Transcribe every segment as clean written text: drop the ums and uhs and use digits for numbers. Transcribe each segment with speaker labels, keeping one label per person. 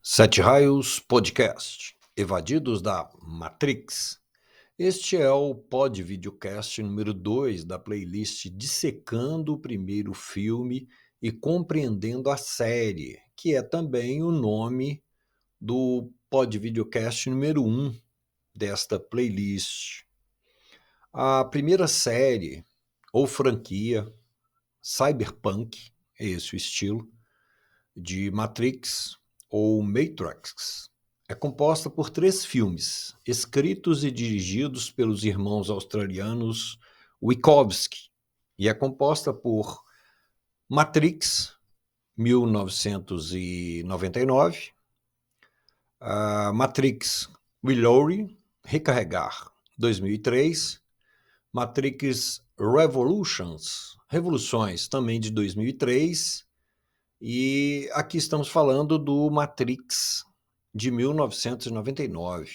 Speaker 1: Sete Raios Podcast, Evadidos da Matrix. Este é o pod videocast número 2 da playlist Dissecando o Primeiro Filme e Compreendendo a Série, que é também o nome do pod videocast número 1 desta playlist. A primeira série, ou franquia, Cyberpunk, é esse o estilo, de Matrix ou Matrix, é composta por 3 filmes, escritos e dirigidos pelos irmãos australianos Wachowski, e é composta por Matrix, 1999, Matrix Reloaded, Recarregar, 2003, Matrix Revoluções, também de 2003, e aqui estamos falando do Matrix de 1999.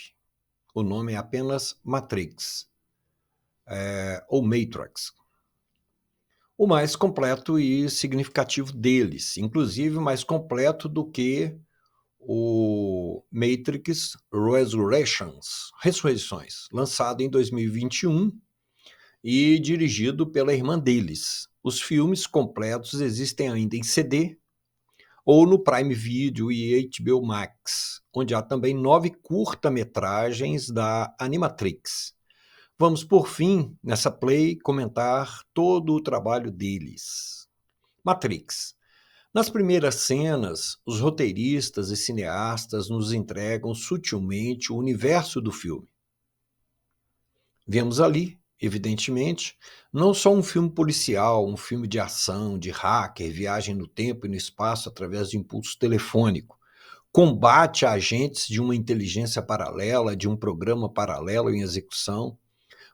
Speaker 1: O nome é apenas Matrix, ou Matrix. O mais completo e significativo deles, inclusive mais completo do que o Matrix Ressurreições, lançado em 2021 e dirigido pela irmã deles. Os filmes completos existem ainda em CD, ou no Prime Video e HBO Max, onde há também 9 curta-metragens da Animatrix. Vamos, por fim, nessa play, comentar todo o trabalho deles. Matrix. Nas primeiras cenas, os roteiristas e cineastas nos entregam sutilmente o universo do filme. Vemos ali, evidentemente, não só um filme policial, um filme de ação, de hacker, viagem no tempo e no espaço através de impulso telefônico, combate a agentes de uma inteligência paralela, de um programa paralelo em execução,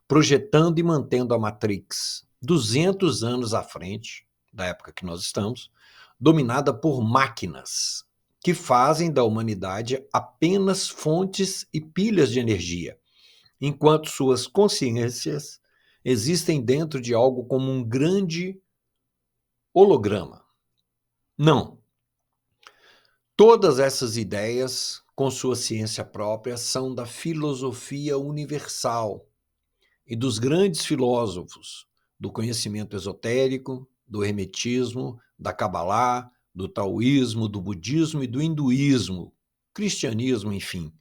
Speaker 1: projetando e mantendo a Matrix 200 anos à frente, da época que nós estamos, dominada por máquinas que fazem da humanidade apenas fontes e pilhas de energia, enquanto suas consciências existem dentro de algo como um grande holograma. Não. Todas essas ideias, com sua ciência própria, são da filosofia universal e dos grandes filósofos do conhecimento esotérico, do hermetismo, da Cabalá, do taoísmo, do budismo e do hinduísmo, cristianismo, enfim.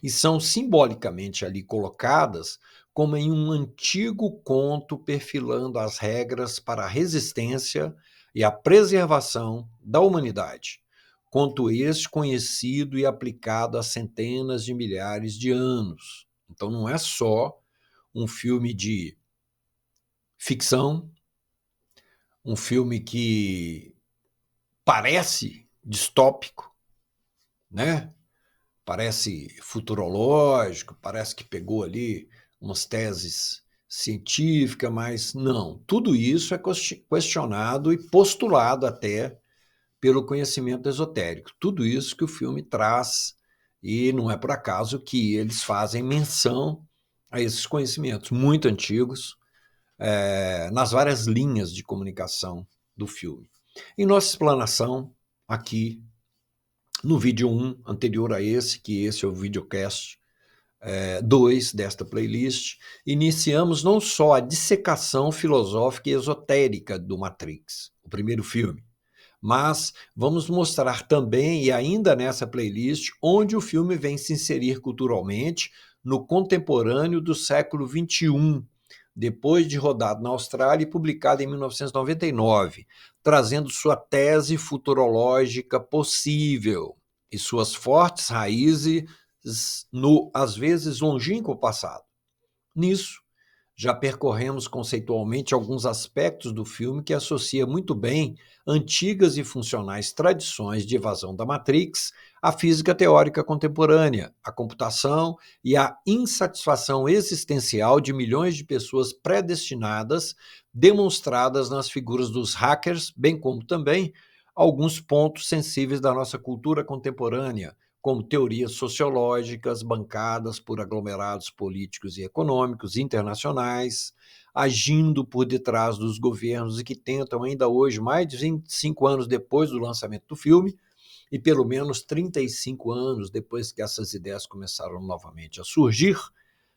Speaker 1: E são simbolicamente ali colocadas como em um antigo conto perfilando as regras para a resistência e a preservação da humanidade. Conto este conhecido e aplicado há centenas de milhares de anos. Então não é só um filme de ficção, um filme que parece distópico, né? Parece futurológico, parece que pegou ali umas teses científicas, mas não. Tudo isso é questionado e postulado até pelo conhecimento esotérico. Tudo isso que o filme traz, e não é por acaso que eles fazem menção a esses conhecimentos muito antigos, nas várias linhas de comunicação do filme. Em nossa explanação, aqui no vídeo 1, anterior a esse, que esse é o videocast 2 desta playlist, iniciamos não só a dissecação filosófica e esotérica do Matrix, o primeiro filme, mas vamos mostrar também, e ainda nessa playlist, onde o filme vem se inserir culturalmente no contemporâneo do século XXI, depois de rodado na Austrália e publicado em 1999, trazendo sua tese futurológica possível e suas fortes raízes no, às vezes, longínquo passado. Nisso, já percorremos conceitualmente alguns aspectos do filme que associa muito bem antigas e funcionais tradições de evasão da Matrix à física teórica contemporânea, à computação e à insatisfação existencial de milhões de pessoas predestinadas, demonstradas nas figuras dos hackers, bem como também alguns pontos sensíveis da nossa cultura contemporânea, como teorias sociológicas bancadas por aglomerados políticos e econômicos internacionais, agindo por detrás dos governos e que tentam ainda hoje, mais de 25 anos depois do lançamento do filme, e pelo menos 35 anos depois que essas ideias começaram novamente a surgir,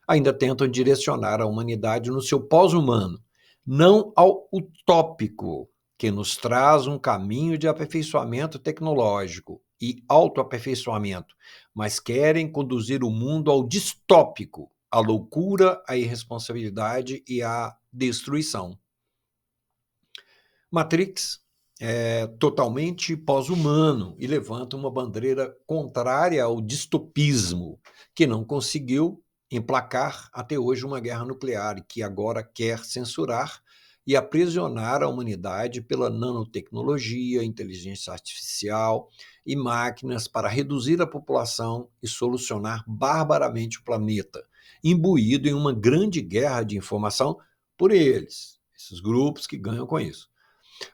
Speaker 1: ainda tentam direcionar a humanidade no seu pós-humano, não ao utópico, que nos traz um caminho de aperfeiçoamento tecnológico e autoaperfeiçoamento, mas querem conduzir o mundo ao distópico, à loucura, à irresponsabilidade e à destruição. Matrix é totalmente pós-humano e levanta uma bandeira contrária ao distopismo, que não conseguiu emplacar até hoje uma guerra nuclear e que agora quer censurar e aprisionar a humanidade pela nanotecnologia, inteligência artificial e máquinas para reduzir a população e solucionar barbaramente o planeta, imbuído em uma grande guerra de informação por eles, esses grupos que ganham com isso.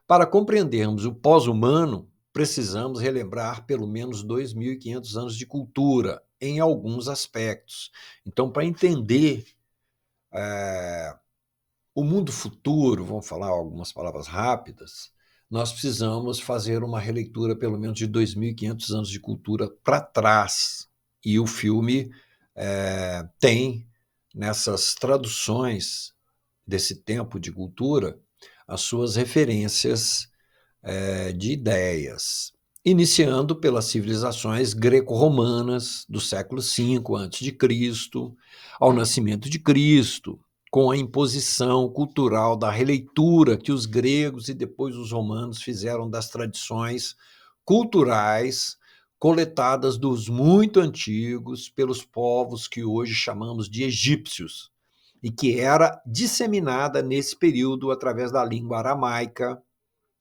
Speaker 1: Para compreendermos o pós-humano, precisamos relembrar pelo menos 2.500 anos de cultura, em alguns aspectos. Então, para entender o mundo futuro, vamos falar algumas palavras rápidas, nós precisamos fazer uma releitura pelo menos de 2.500 anos de cultura para trás. E o filme tem, nessas traduções desse tempo de cultura, as suas referências de ideias, iniciando pelas civilizações greco-romanas do século V a.C., ao nascimento de Cristo, com a imposição cultural da releitura que os gregos e depois os romanos fizeram das tradições culturais coletadas dos muito antigos pelos povos que hoje chamamos de egípcios, e que era disseminada nesse período através da língua aramaica,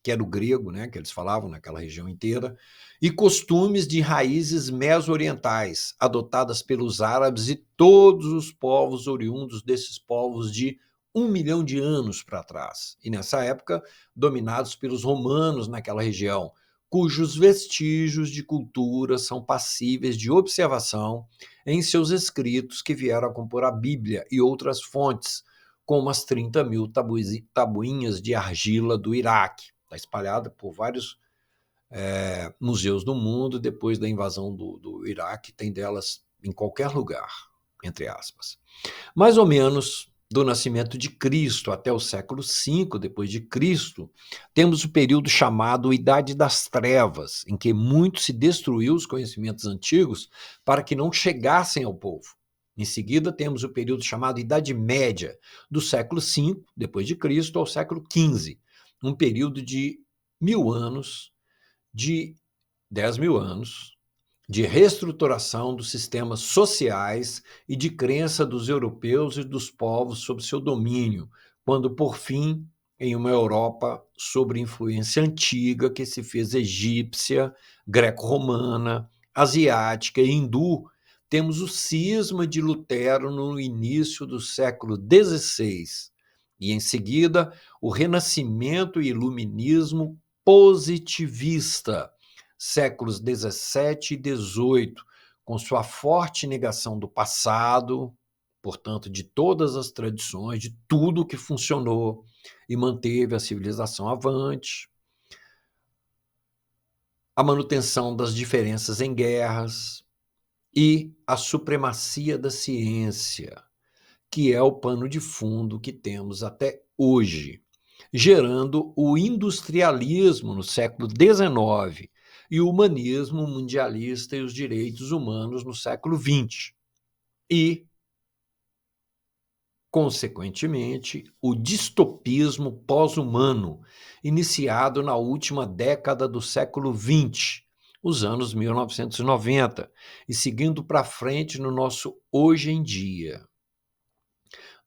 Speaker 1: que era o grego, né, que eles falavam naquela região inteira, e costumes de raízes meso-orientais, adotadas pelos árabes e todos os povos oriundos desses povos de 1 milhão de anos para trás. E nessa época, dominados pelos romanos naquela região, cujos vestígios de cultura são passíveis de observação em seus escritos que vieram a compor a Bíblia e outras fontes, como as 30.000 tabuinhas de argila do Iraque. Está espalhada por vários museus do mundo. Depois da invasão do Iraque, tem delas em qualquer lugar, entre aspas. Mais ou menos do nascimento de Cristo até o século V depois de Cristo, temos o período chamado Idade das Trevas, em que muito se destruiu os conhecimentos antigos para que não chegassem ao povo. Em seguida, temos o período chamado Idade Média, do século V depois de Cristo ao século XV, um período de 1.000 anos, de 10.000 anos, de reestruturação dos sistemas sociais e de crença dos europeus e dos povos sob seu domínio, quando, por fim, em uma Europa sob influência antiga que se fez egípcia, greco-romana, asiática e hindu, temos o cisma de Lutero no início do século XVI e, em seguida, o Renascimento e Iluminismo positivista, séculos 17 e 18, com sua forte negação do passado, portanto, de todas as tradições, de tudo que funcionou e manteve a civilização avante, a manutenção das diferenças em guerras e a supremacia da ciência, que é o pano de fundo que temos até hoje, gerando o industrialismo no século XIX e o humanismo mundialista e os direitos humanos no século XX. E, consequentemente, o distopismo pós-humano, iniciado na última década do século XX, os anos 1990, e seguindo para frente no nosso hoje em dia.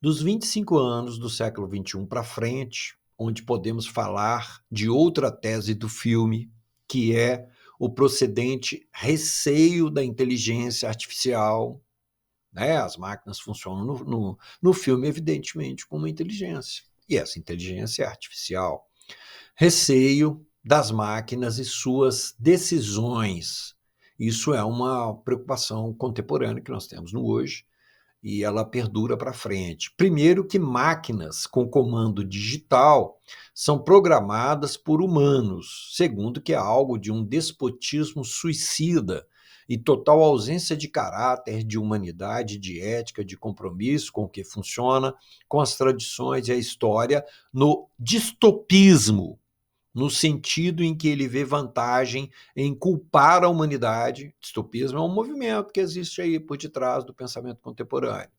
Speaker 1: Dos 25 anos do século XXI para frente, onde podemos falar de outra tese do filme, que é o procedente receio da inteligência artificial, né? As máquinas funcionam no filme, evidentemente, como uma inteligência, e essa inteligência é artificial. Receio das máquinas e suas decisões. Isso é uma preocupação contemporânea que nós temos no hoje, e ela perdura para frente. Primeiro que máquinas com comando digital são programadas por humanos. Segundo que é algo de um despotismo suicida e total ausência de caráter, de humanidade, de ética, de compromisso com o que funciona, com as tradições e a história, no distopismo, no sentido em que ele vê vantagem em culpar a humanidade. Distopismo é um movimento que existe aí por detrás do pensamento contemporâneo.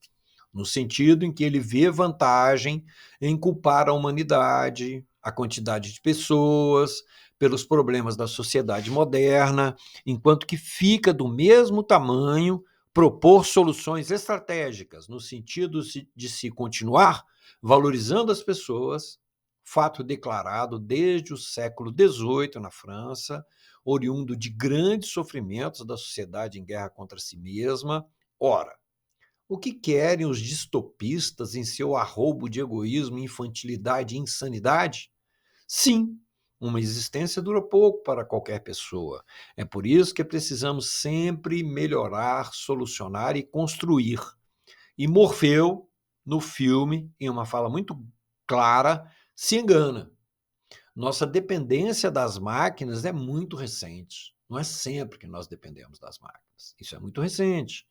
Speaker 1: No sentido em que ele vê vantagem em culpar a humanidade, a quantidade de pessoas, pelos problemas da sociedade moderna, enquanto que fica do mesmo tamanho propor soluções estratégicas, no sentido de se continuar valorizando as pessoas, fato declarado desde o século XVIII na França, oriundo de grandes sofrimentos da sociedade em guerra contra si mesma. Ora, o que querem os distopistas em seu arrobo de egoísmo, infantilidade e insanidade? Sim, uma existência dura pouco para qualquer pessoa. É por isso que precisamos sempre melhorar, solucionar e construir. E Morfeu, no filme, em uma fala muito clara, se engana. Nossa dependência das máquinas é muito recente. Não é sempre que nós dependemos das máquinas. Isso é muito recente.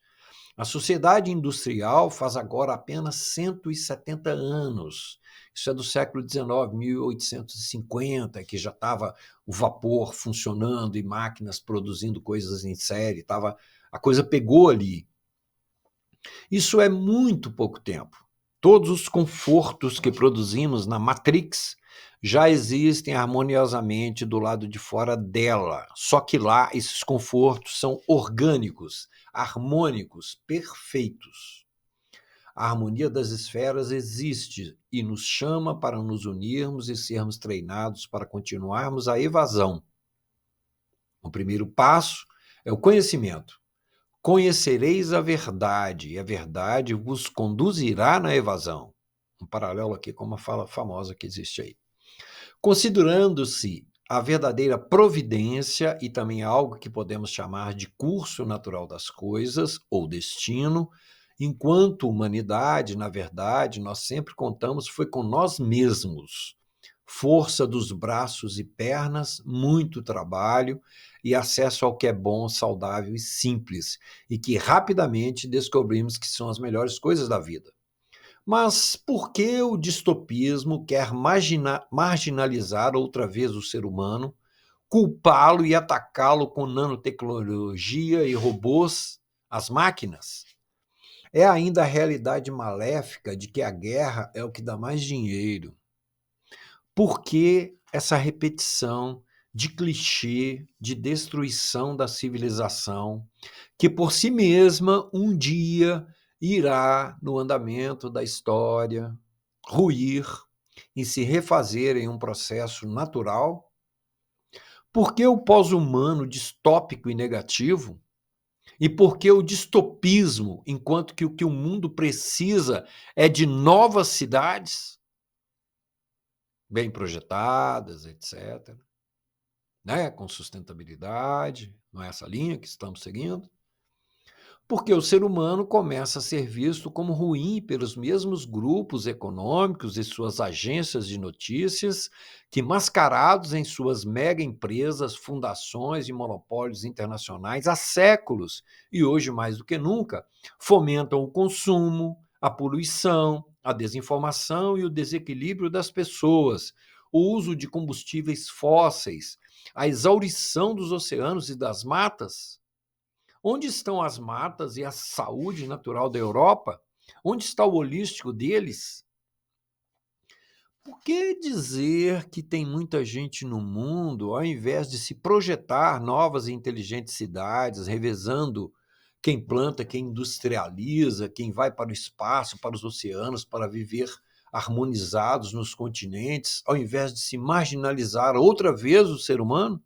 Speaker 1: A sociedade industrial faz agora apenas 170 anos. Isso é do século XIX, 1850, que já estava o vapor funcionando e máquinas produzindo coisas em série. A coisa pegou ali. Isso é muito pouco tempo. Todos os confortos que produzimos na Matrix já existem harmoniosamente do lado de fora dela. Só que lá esses confortos são orgânicos, harmônicos, perfeitos. A harmonia das esferas existe e nos chama para nos unirmos e sermos treinados para continuarmos a evasão. O primeiro passo é o conhecimento. Conhecereis a verdade, e a verdade vos conduzirá na evasão. Um paralelo aqui com uma fala famosa que existe aí. Considerando-se a verdadeira providência e também algo que podemos chamar de curso natural das coisas ou destino, enquanto humanidade, na verdade, nós sempre contamos foi com nós mesmos. Força dos braços e pernas, muito trabalho e acesso ao que é bom, saudável e simples, e que rapidamente descobrimos que são as melhores coisas da vida. Mas por que o distopismo quer marginalizar outra vez o ser humano, culpá-lo e atacá-lo com nanotecnologia e robôs, as máquinas? É ainda a realidade maléfica de que a guerra é o que dá mais dinheiro. Por que essa repetição de clichê, de destruição da civilização, que por si mesma um dia irá, no andamento da história, ruir e se refazer em um processo natural? Por que o pós-humano distópico e negativo? E por que o distopismo, enquanto que o que o mundo precisa é de novas cidades, bem projetadas, etc., né, com sustentabilidade, não é essa linha que estamos seguindo? Porque o ser humano começa a ser visto como ruim pelos mesmos grupos econômicos e suas agências de notícias, que, mascarados em suas mega empresas, fundações e monopólios internacionais há séculos, e hoje mais do que nunca, fomentam o consumo, a poluição, a desinformação e o desequilíbrio das pessoas, o uso de combustíveis fósseis, a exaurição dos oceanos e das matas. Onde estão as matas e a saúde natural da Europa? Onde está o holístico deles? Por que dizer que tem muita gente no mundo, ao invés de se projetar novas e inteligentes cidades, revezando quem planta, quem industrializa, quem vai para o espaço, para os oceanos, para viver harmonizados nos continentes, ao invés de se marginalizar outra vez o ser humano?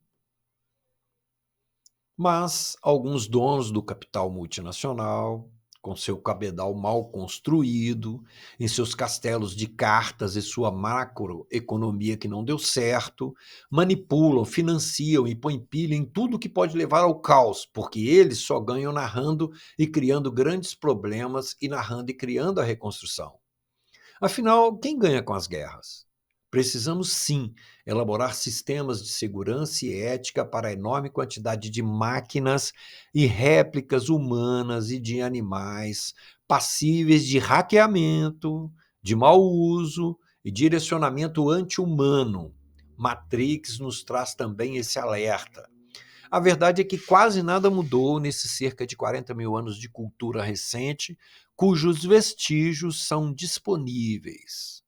Speaker 1: Mas alguns donos do capital multinacional, com seu cabedal mal construído, em seus castelos de cartas e sua macroeconomia que não deu certo, manipulam, financiam e põem pilha em tudo que pode levar ao caos, porque eles só ganham narrando e criando grandes problemas e narrando e criando a reconstrução. Afinal, quem ganha com as guerras? Precisamos sim elaborar sistemas de segurança e ética para a enorme quantidade de máquinas e réplicas humanas e de animais passíveis de hackeamento, de mau uso e direcionamento anti-humano. Matrix nos traz também esse alerta. A verdade é que quase nada mudou nesses cerca de 40 mil anos de cultura recente, cujos vestígios são disponíveis.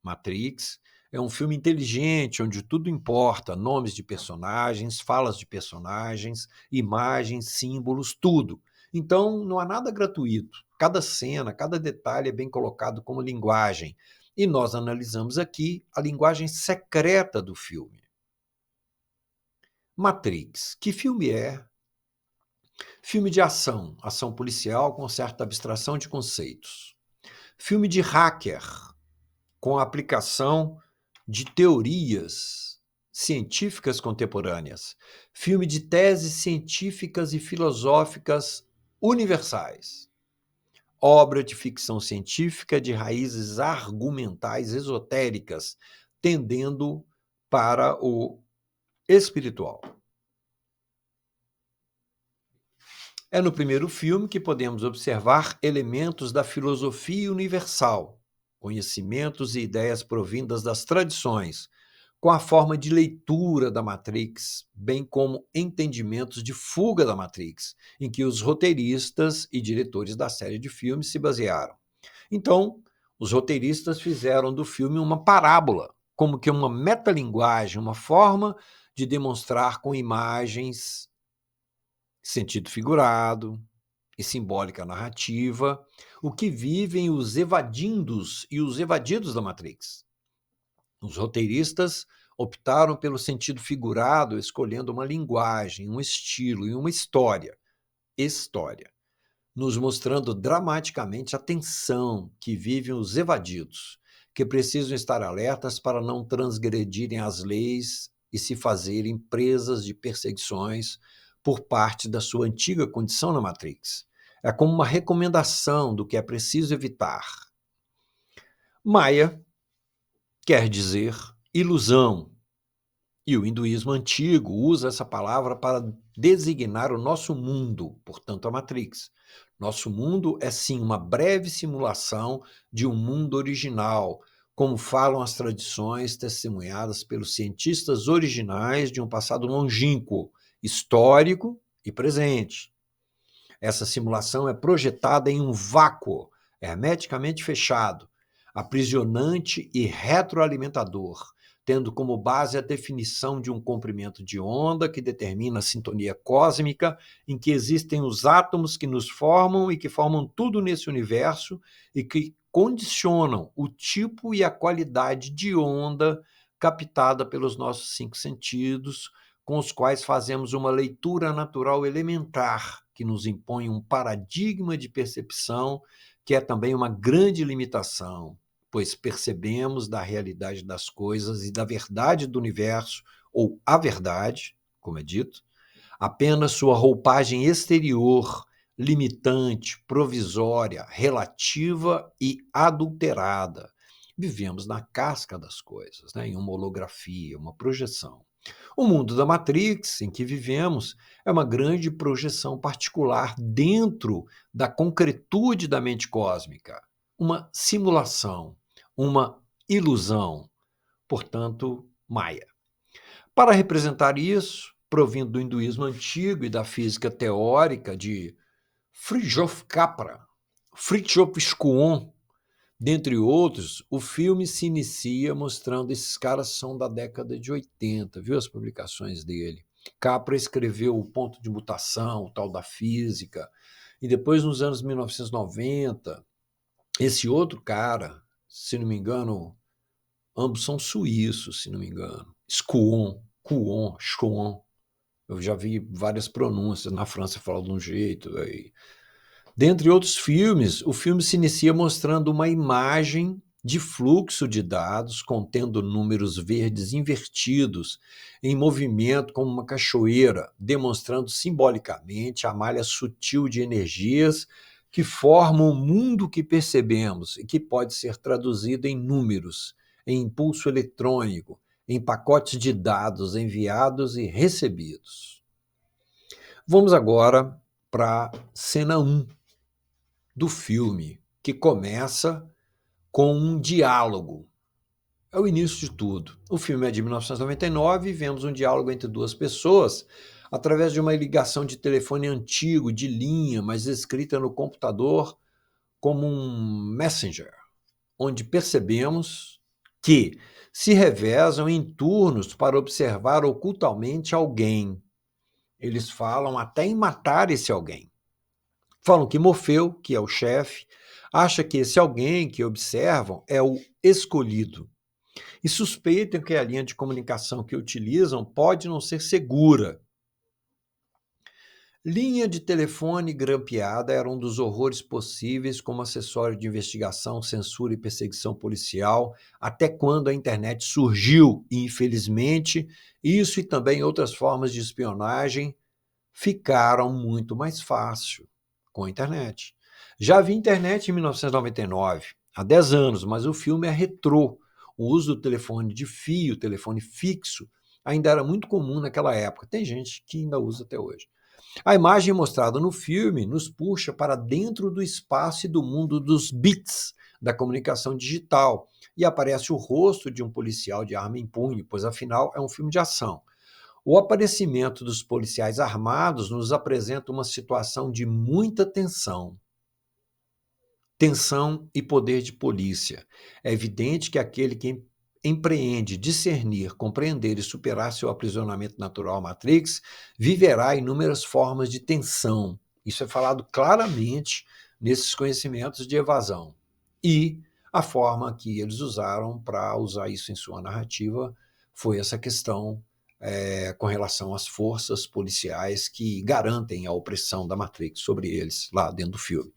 Speaker 1: Matrix é um filme inteligente, onde tudo importa: nomes de personagens, falas de personagens, imagens, símbolos, tudo. Então, não há nada gratuito. Cada cena, cada detalhe é bem colocado como linguagem. E nós analisamos aqui a linguagem secreta do filme. Matrix, que filme é? Filme de ação, ação policial com certa abstração de conceitos. Filme de hacker, com a aplicação de teorias científicas contemporâneas. Filme de teses científicas e filosóficas universais. Obra de ficção científica de raízes argumentais esotéricas, tendendo para o espiritual. É no primeiro filme que podemos observar elementos da filosofia universal, conhecimentos e ideias provindas das tradições, com a forma de leitura da Matrix, bem como entendimentos de fuga da Matrix, em que os roteiristas e diretores da série de filmes se basearam. Então, os roteiristas fizeram do filme uma parábola, como que uma metalinguagem, uma forma de demonstrar com imagens sentido figurado e simbólica narrativa, o que vivem os evadindos e os evadidos da Matrix. Os roteiristas optaram pelo sentido figurado, escolhendo uma linguagem, um estilo e uma história, nos mostrando dramaticamente a tensão que vivem os evadidos, que precisam estar alertas para não transgredirem as leis e se fazerem presas de perseguições por parte da sua antiga condição na Matrix. É como uma recomendação do que é preciso evitar. Maya quer dizer ilusão, e o hinduísmo antigo usa essa palavra para designar o nosso mundo, portanto a Matrix. Nosso mundo é sim uma breve simulação de um mundo original, como falam as tradições testemunhadas pelos cientistas originais de um passado longínquo, histórico e presente. Essa simulação é projetada em um vácuo hermeticamente fechado, aprisionante e retroalimentador, tendo como base a definição de um comprimento de onda que determina a sintonia cósmica em que existem os átomos que nos formam e que formam tudo nesse universo e que condicionam o tipo e a qualidade de onda captada pelos nossos 5 sentidos, com os quais fazemos uma leitura natural elementar que nos impõe um paradigma de percepção que é também uma grande limitação, pois percebemos da realidade das coisas e da verdade do universo, ou a verdade, como é dito, apenas sua roupagem exterior, limitante, provisória, relativa e adulterada. Vivemos na casca das coisas, em uma holografia, uma projeção. O mundo da Matrix, em que vivemos, é uma grande projeção particular dentro da concretude da mente cósmica, uma simulação, uma ilusão, portanto, Maya. Para representar isso, provindo do hinduísmo antigo e da física teórica de Fritjof Capra, Fritjof Schuon, dentre outros, o filme se inicia mostrando esses caras são da década de 80, viu as publicações dele. Capra escreveu O Ponto de Mutação, o tal da física, e depois nos anos 1990, esse outro cara, se não me engano, ambos são suíços, se não me engano, Schuon, eu já vi várias pronúncias, na França fala de um jeito, aí Dentre outros filmes, o filme se inicia mostrando uma imagem de fluxo de dados contendo números verdes invertidos em movimento como uma cachoeira, demonstrando simbolicamente a malha sutil de energias que formam o mundo que percebemos e que pode ser traduzido em números, em impulso eletrônico, em pacotes de dados enviados e recebidos. Vamos agora para a cena 1 do filme, que começa com um diálogo. É o início de tudo. O filme é de 1999 e vemos um diálogo entre duas pessoas através de uma ligação de telefone antigo, de linha, mas escrita no computador como um messenger, onde percebemos que se revezam em turnos para observar ocultamente alguém. Eles falam até em matar esse alguém. Falam que Morfeu, que é o chefe, acha que esse alguém que observam é o escolhido e suspeitam que a linha de comunicação que utilizam pode não ser segura. Linha de telefone grampeada era um dos horrores possíveis como acessório de investigação, censura e perseguição policial, até quando a internet surgiu e, infelizmente, isso e também outras formas de espionagem ficaram muito mais fácil com a internet. Já havia internet em 1999, há 10 anos, mas o filme é retrô. O uso do telefone de fio, telefone fixo, ainda era muito comum naquela época. Tem gente que ainda usa até hoje. A imagem mostrada no filme nos puxa para dentro do espaço e do mundo dos bits, da comunicação digital, e aparece o rosto de um policial de arma em punho, pois afinal é um filme de ação. O aparecimento dos policiais armados nos apresenta uma situação de muita tensão. Tensão e poder de polícia. É evidente que aquele que empreende discernir, compreender e superar seu aprisionamento natural à Matrix viverá inúmeras formas de tensão. Isso é falado claramente nesses conhecimentos de evasão. E a forma que eles usaram para usar isso em sua narrativa foi essa questão com relação às forças policiais que garantem a opressão da Matrix sobre eles lá dentro do filme.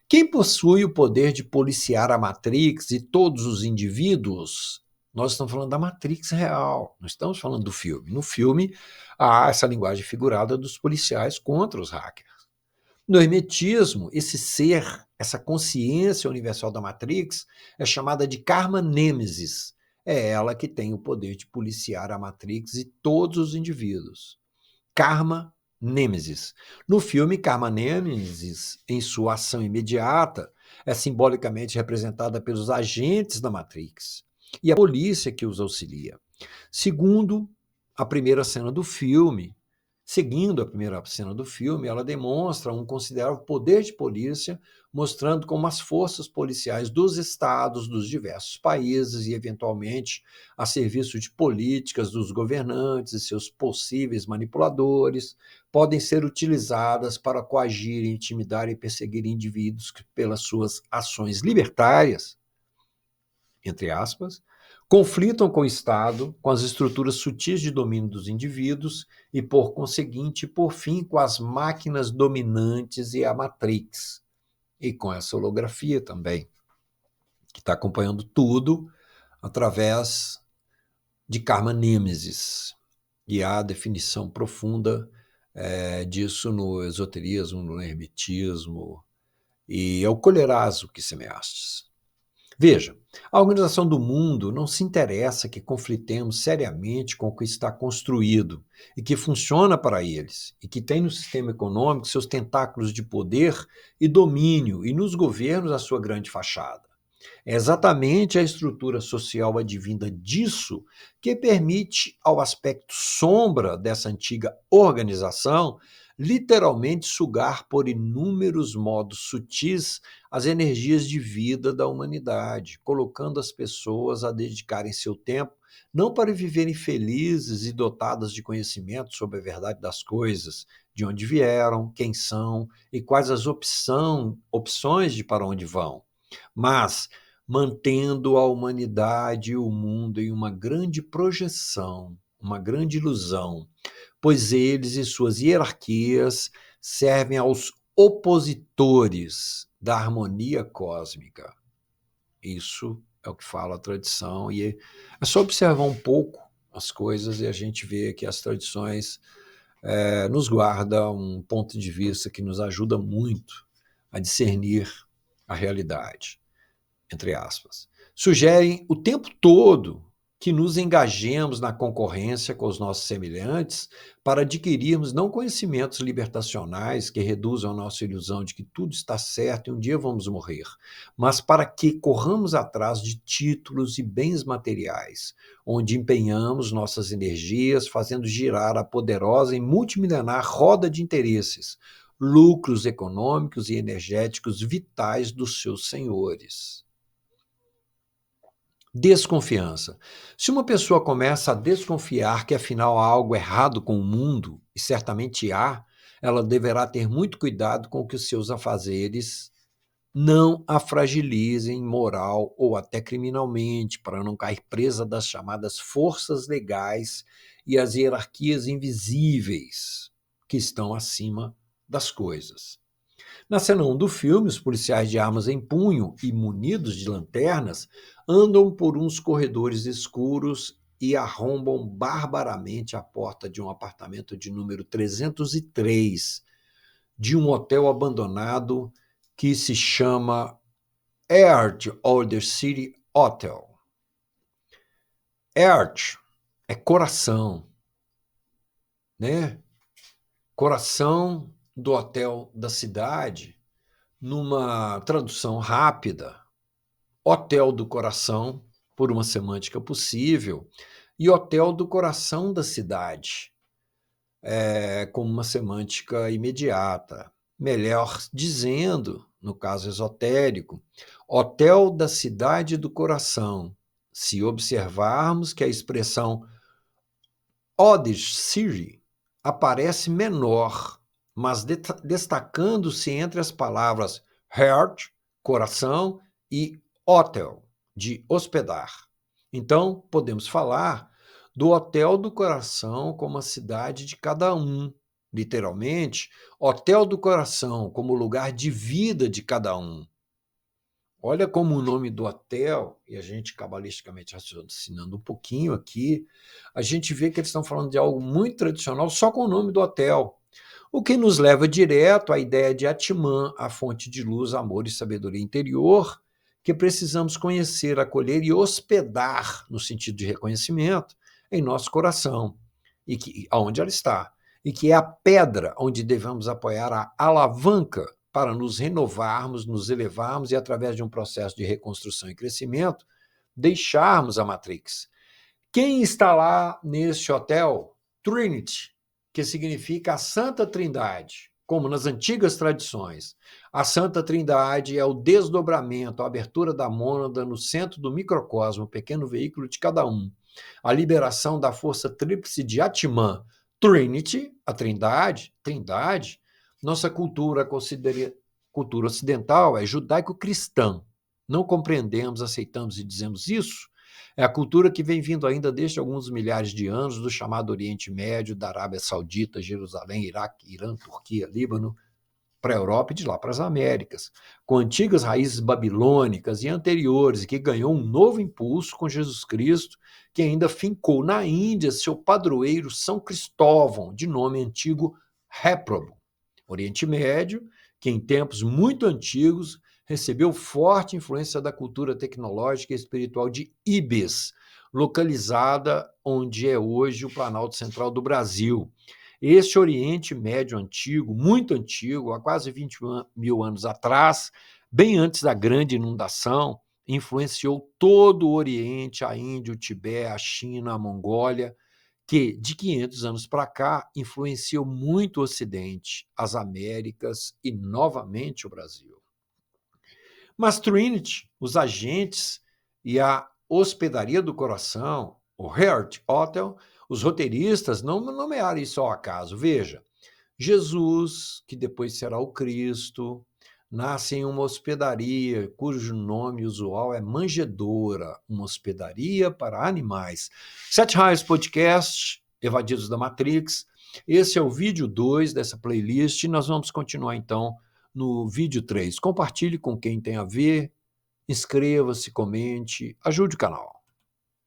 Speaker 1: Quem possui o poder de policiar a Matrix e todos os indivíduos? Nós estamos falando da Matrix real, não estamos falando do filme. No filme, há essa linguagem figurada dos policiais contra os hackers. No hermetismo, esse ser, essa consciência universal da Matrix, é chamada de Karma Nemesis. É ela que tem o poder de policiar a Matrix e todos os indivíduos. Karma Nemesis. No filme, Karma Nemesis, em sua ação imediata, é simbolicamente representada pelos agentes da Matrix e a polícia que os auxilia. Segundo a primeira cena do filme, Seguindo a primeira cena do filme, ela demonstra um considerável poder de polícia, mostrando como as forças policiais dos estados, dos diversos países e, eventualmente, a serviço de políticas dos governantes e seus possíveis manipuladores, podem ser utilizadas para coagir, intimidar e perseguir indivíduos que, pelas suas ações libertárias, entre aspas, conflitam com o Estado, com as estruturas sutis de domínio dos indivíduos e, por conseguinte, por fim, com as máquinas dominantes e a Matrix. E com essa holografia também, que está acompanhando tudo através de Karma Nemesis. E há a definição profunda disso no esoterismo, no hermetismo, e é o colherazo que semeastes. Veja, a Organização do Mundo não se interessa que conflitemos seriamente com o que está construído e que funciona para eles, e que tem no sistema econômico seus tentáculos de poder e domínio, e nos governos a sua grande fachada. É exatamente a estrutura social advinda disso que permite ao aspecto sombra dessa antiga organização literalmente sugar por inúmeros modos sutis as energias de vida da humanidade, colocando as pessoas a dedicarem seu tempo não para viverem felizes e dotadas de conhecimento sobre a verdade das coisas, de onde vieram, quem são e quais as opções de para onde vão, mas mantendo a humanidade e o mundo em uma grande projeção, uma grande ilusão, pois eles e suas hierarquias servem aos opositores da harmonia cósmica. Isso é o que fala a tradição, e é só observar um pouco as coisas e a gente vê que as tradições nos guardam um ponto de vista que nos ajuda muito a discernir a realidade, entre aspas. Sugerem o tempo todo que nos engajemos na concorrência com os nossos semelhantes para adquirirmos não conhecimentos libertacionais que reduzam a nossa ilusão de que tudo está certo e um dia vamos morrer, mas para que corramos atrás de títulos e bens materiais, onde empenhamos nossas energias fazendo girar a poderosa e multimilenar roda de interesses, lucros econômicos e energéticos vitais dos seus senhores. Desconfiança. Se uma pessoa começa a desconfiar que afinal há algo errado com o mundo, e certamente há, ela deverá ter muito cuidado com que os seus afazeres não a fragilizem moral ou até criminalmente, para não cair presa das chamadas forças legais e as hierarquias invisíveis que estão acima das coisas. Na cena 1 do filme, os policiais de armas em punho e munidos de lanternas andam por uns corredores escuros e arrombam barbaramente a porta de um apartamento de número 303 de um hotel abandonado que se chama Earth Older City Hotel. Earth é coração, né? Coração do hotel da cidade, numa tradução rápida, hotel do coração, por uma semântica possível, e hotel do coração da cidade, como uma semântica imediata. Melhor dizendo, no caso esotérico, hotel da cidade do coração, se observarmos que a expressão Other City aparece menor, mas destacando-se entre as palavras heart, coração, e hotel, de hospedar. Então, podemos falar do hotel do coração como a cidade de cada um, literalmente, hotel do coração como lugar de vida de cada um. Olha como o nome do hotel, e a gente cabalisticamente raciocinando um pouquinho aqui, a gente vê que eles estão falando de algo muito tradicional só com o nome do hotel, o que nos leva direto à ideia de Atman, a fonte de luz, amor e sabedoria interior, que precisamos conhecer, acolher e hospedar, no sentido de reconhecimento, em nosso coração, e que aonde ela está, e que é a pedra onde devemos apoiar a alavanca para nos renovarmos, nos elevarmos e, através de um processo de reconstrução e crescimento, deixarmos a Matrix. Quem está lá neste hotel? Trinity, que significa a Santa Trindade, como nas antigas tradições. A Santa Trindade é o desdobramento, a abertura da mônada no centro do microcosmo, o pequeno veículo de cada um. A liberação da força tríplice de Atman, Trinity, a Trindade, nossa cultura ocidental é judaico-cristã. Não compreendemos, aceitamos e dizemos isso? É a cultura que vem vindo ainda desde alguns milhares de anos do chamado Oriente Médio, da Arábia Saudita, Jerusalém, Iraque, Irã, Turquia, Líbano, para a Europa e de lá para as Américas, com antigas raízes babilônicas e anteriores, e que ganhou um novo impulso com Jesus Cristo, que ainda fincou na Índia seu padroeiro São Cristóvão, de nome antigo Réprobo. Oriente Médio, que em tempos muito antigos recebeu forte influência da cultura tecnológica e espiritual de Ibis, localizada onde é hoje o Planalto Central do Brasil. Este Oriente Médio antigo, muito antigo, há quase 20 mil anos atrás, bem antes da grande inundação, influenciou todo o Oriente, a Índia, o Tibete, a China, a Mongólia, que, de 500 anos para cá, influenciou muito o Ocidente, as Américas e, novamente, o Brasil. Mas Trinity, os agentes e a hospedaria do coração, o Heart Hotel, os roteiristas não nomearam isso ao acaso. Veja, Jesus, que depois será o Cristo, nasce em uma hospedaria cujo nome usual é Manjedoura, uma hospedaria para animais. Sete Raios Podcast, Evadidos da Matrix, Esse é o vídeo 2 dessa playlist e nós vamos continuar então no vídeo 3. Compartilhe com quem tem a ver, inscreva-se, comente, ajude o canal.